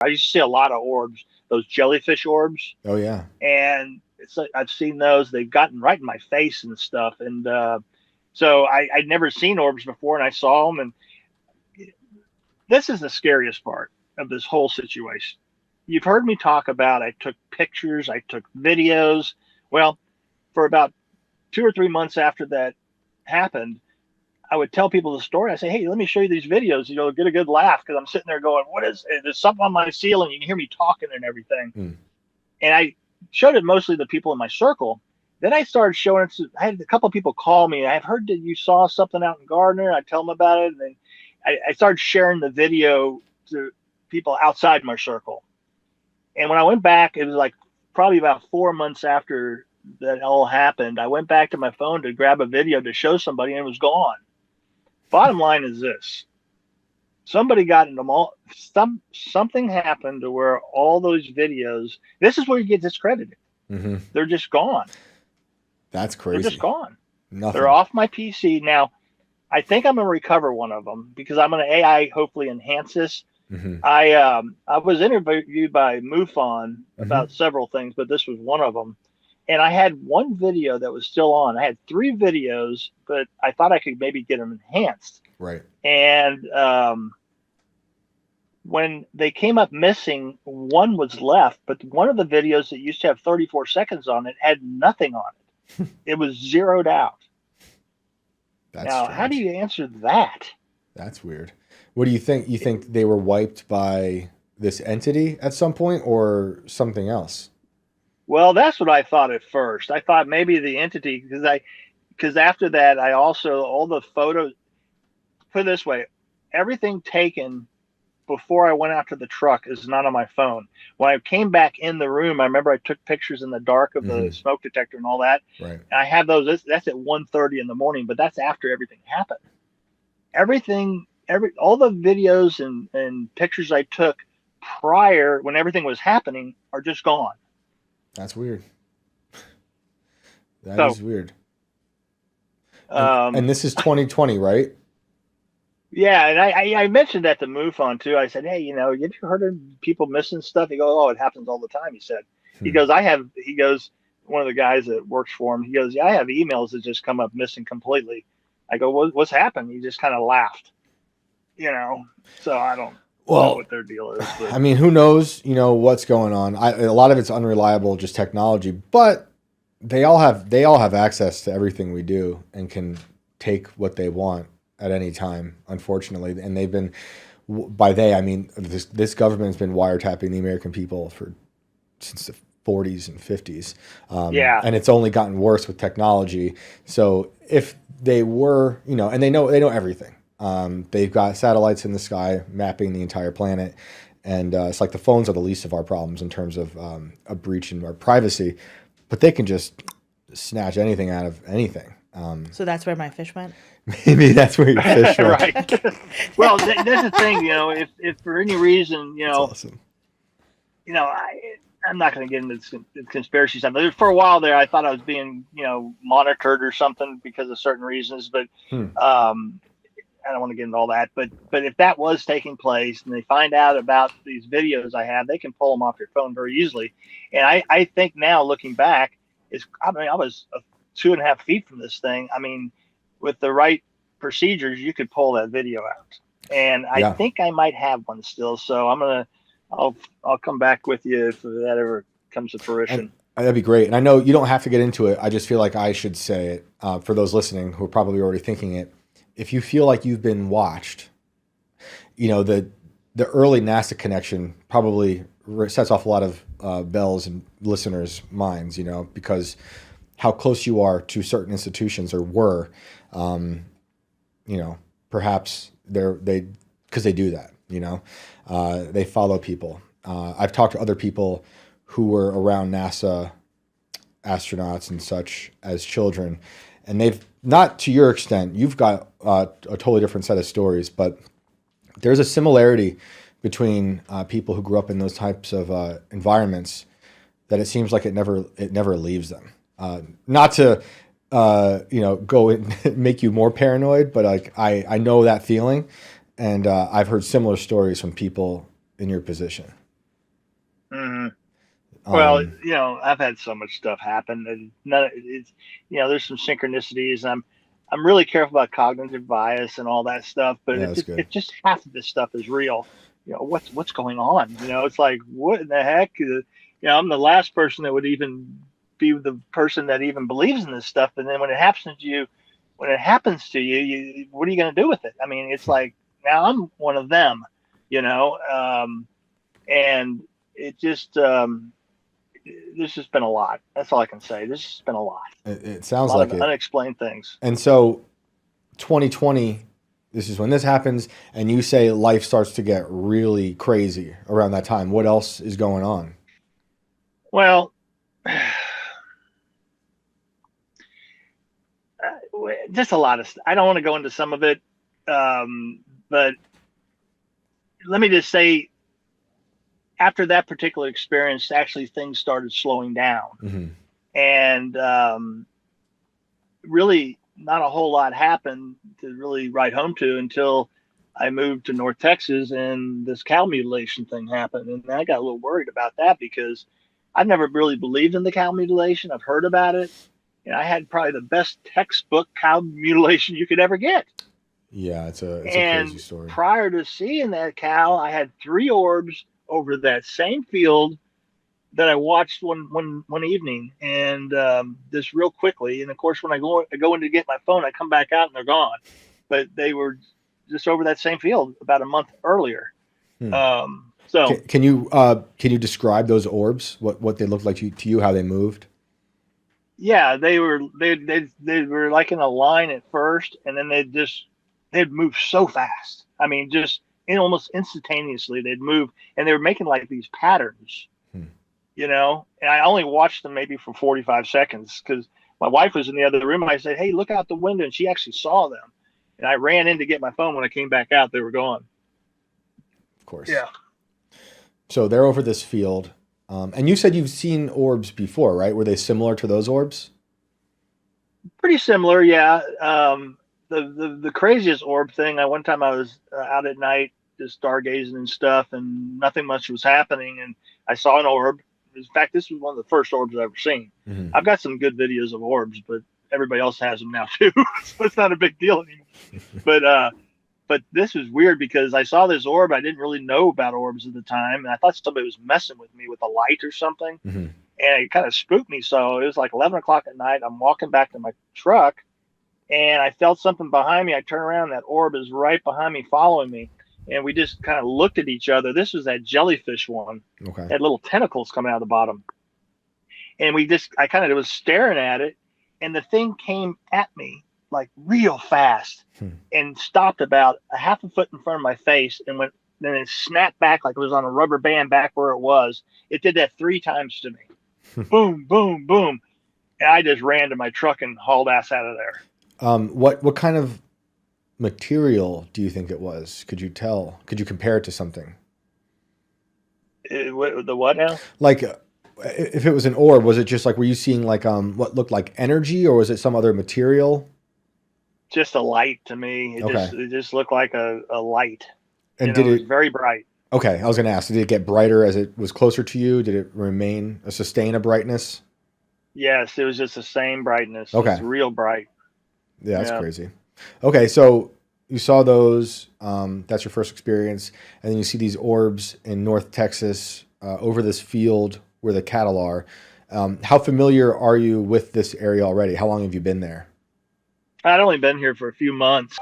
I used to see a lot of orbs, those jellyfish orbs, Oh yeah. and it's like I've seen those. They've gotten right in my face and stuff, and so I'd never seen orbs before, and I saw them, and this is the scariest part of this whole situation. You've heard me talk about I took pictures, I took videos. Well, for about 2 or 3 months after that happened, I would tell people the story. I say, "Hey, let me show you these videos. Get a good laugh because I'm sitting there going, what is it? There's something on my ceiling. You can hear me talking and everything." Hmm. And I showed it mostly to the people in my circle. Then I started showing it to, I had a couple of people call me. I've heard that you saw something out in Gardner. I tell them about it. And then I started sharing the video to people outside my circle. And when I went back, it was like probably about 4 months after that all happened. I went back to my phone to grab a video to show somebody, and it was gone. Bottom line is this: somebody got in them all. Something happened to where all those videos. This is where you get discredited. Mm-hmm. They're just gone. That's They're just crazy. gone. They're Nothing. off my PC now. I think I'm gonna recover one of them because I'm gonna AI hopefully enhance this. Mm-hmm. I was interviewed by MUFON Mm-hmm. about several things, but this was one of them. And I had one video that was still on. I had three videos, but I thought I could maybe get them enhanced. Right. And when they came up missing, one was left, but one of the videos that used to have 34 seconds on it had nothing on it. It was zeroed out. That's Now, how do strange. you answer that? That's weird. What do you think? You think they were wiped by this entity at some point or something else? Well, that's what I thought at first. I thought maybe the entity because after that I also all the photos, put it this way, everything taken before I went out to the truck is not on my phone. When I came back in the room, I remember I took pictures in the dark of the Mm-hmm. smoke detector and all that. Right. And I have those. That's at 1:30 in the morning, but that's after everything happened. Everything, all the videos and pictures I took prior when everything was happening are just gone. That's weird. That So, is weird. And um, this is 2020, right? yeah, and I mentioned that to MUFON too. I said, "Hey, have you heard of people missing stuff?" He goes, "Oh, it happens all the time." He said, "He Hmm. goes, I have." He goes, one of the guys that works for him. He goes, "Yeah, I have emails that just come up missing completely." I go, "What's happened?" He just kind of laughed, you know. So I don't know Well, what their deal is, but I mean, who knows? What's going on. A lot of it's unreliable, just technology. But they all have access to everything we do and can take what they want at any time. Unfortunately, and they've been by they I mean this government has been wiretapping the American people for since the 40s and 50s, yeah, and it's only gotten worse with technology. So if they were, and they know everything. They've got satellites in the sky mapping the entire planet, and it's like the phones are the least of our problems in terms of a breach in our privacy, but they can just snatch anything out of anything. So that's where my fish went. Maybe that's where your fish went. right. Well, that's the thing, if for any reason, That's awesome. I'm not going to get into this conspiracy stuff. For a while there, I thought I was being, monitored or something because of certain reasons, but Hmm. um, I don't want to get into all that. But if that was taking place and they find out about these videos I have, they can pull them off your phone very easily. And I think now looking back, I was 2.5 feet from this thing. I mean, with the right procedures, you could pull that video out. And I Yeah. think I might have one still. So I'll come back with you if that ever comes to And fruition. that'd be great. And I know you don't have to get into it. I just feel like I should say it for those listening who are probably already thinking it. If you feel like you've been watched, the early NASA connection probably sets off a lot of bells in listeners' minds. Because how close you are to certain institutions or were, um, perhaps they because they do that. They follow people. I've talked to other people who were around NASA astronauts and such as children, and they've not to your extent. You've got a totally different set of stories, but there's a similarity between people who grew up in those types of environments that it seems like it never leaves them. Not to go and make you more paranoid, but like I know that feeling, and I've heard similar stories from people in your position. Well, Um, I've had so much stuff happen, and it's, there's some synchronicities. I'm really careful about cognitive bias and all that stuff, but yeah, that's good. if just half of this stuff is real, what's going on? It's like, what in the heck? I'm the last person that would even be the person that even believes in this stuff. And then when it happens to you, what are you going to do with it? I mean, it's like now I'm one of them, you know, and it just there's just been a lot. That's all I can say. There's just been a lot, It a sounds lot like of it. unexplained things. And so 2020, this is when this happens, and you say life starts to get really crazy around that time. What else is going on? Well, just a lot of. I don't want to go into some of it, but let me just say, after that particular experience, actually things started slowing down, Mm-hmm. and really not a whole lot happened to really write home to until I moved to North Texas and this cow mutilation thing happened. And I got a little worried about that because I've never really believed in the cow mutilation. I've heard about it. And I had probably the best textbook cow mutilation you could ever get. Yeah, it's a crazy And story. prior to seeing that cow, I had 3 orbs over that same field that I watched one evening, and this real quickly. And of course, when I go in to get my phone, I come back out and they're gone. But they were just over that same field about a month earlier. Hmm. So Can you describe those orbs? What they looked like to you? How they moved? yeah, they were like in a line at first, and then they'd move so fast. I mean, just almost instantaneously they'd move, and they were making like these patterns. Hmm. And I only watched them maybe for 45 seconds because my wife was in the other room. I said, "Hey, look out the window," and she actually saw them. And I ran in to get my phone. When I came back out, they were gone. Of course. Yeah, So they're over this field, and you said you've seen orbs before, right? Were they similar to those orbs? pretty similar. Yeah. The craziest orb thing. One time I was out at night just stargazing and stuff, and nothing much was happening, and I saw an orb. In fact, this was one of the first orbs I've ever seen. Mm-hmm. I've got some good videos of orbs, but everybody else has them now too, so it's not a big deal anymore. But this was weird because I saw this orb. I didn't really know about orbs at the time, and I thought somebody was messing with me with a light or something, Mm-hmm. and it kind of spooked me. So it was like 11 o'clock at night. I'm walking back to my truck, and I felt something behind me. I turn around, that orb is right behind me, following me, and we just kind of looked at each other. This was that jellyfish one, Okay. it had little tentacles coming out of the bottom, and I kind of was staring at it, and the thing came at me like real fast and stopped about a half a foot in front of my face and went. Then it snapped back like it was on a rubber band back where it was. It did that 3 times to me. Boom, boom, boom. And I just ran to my truck and hauled ass out of there. What kind of material do you think it was? Could you tell? Could you compare it to something? The what now? Like, if it was an orb, was it just like, were you seeing like what looked like energy, or was it some other material? Just a light to me. Okay. It just looked like a light. And did It was it? very bright. Okay, I was going to ask. Did it get brighter as it was closer to you? Did it sustain a brightness? Yes, it was just the same brightness. Okay. It's real bright. Yeah, that's Yeah. crazy. Okay, so you saw those. That's your first experience, and then you see these orbs in North Texas over this field where the cattle are. How familiar are you with this area already? How long have you been there? I'd only been here for a few months.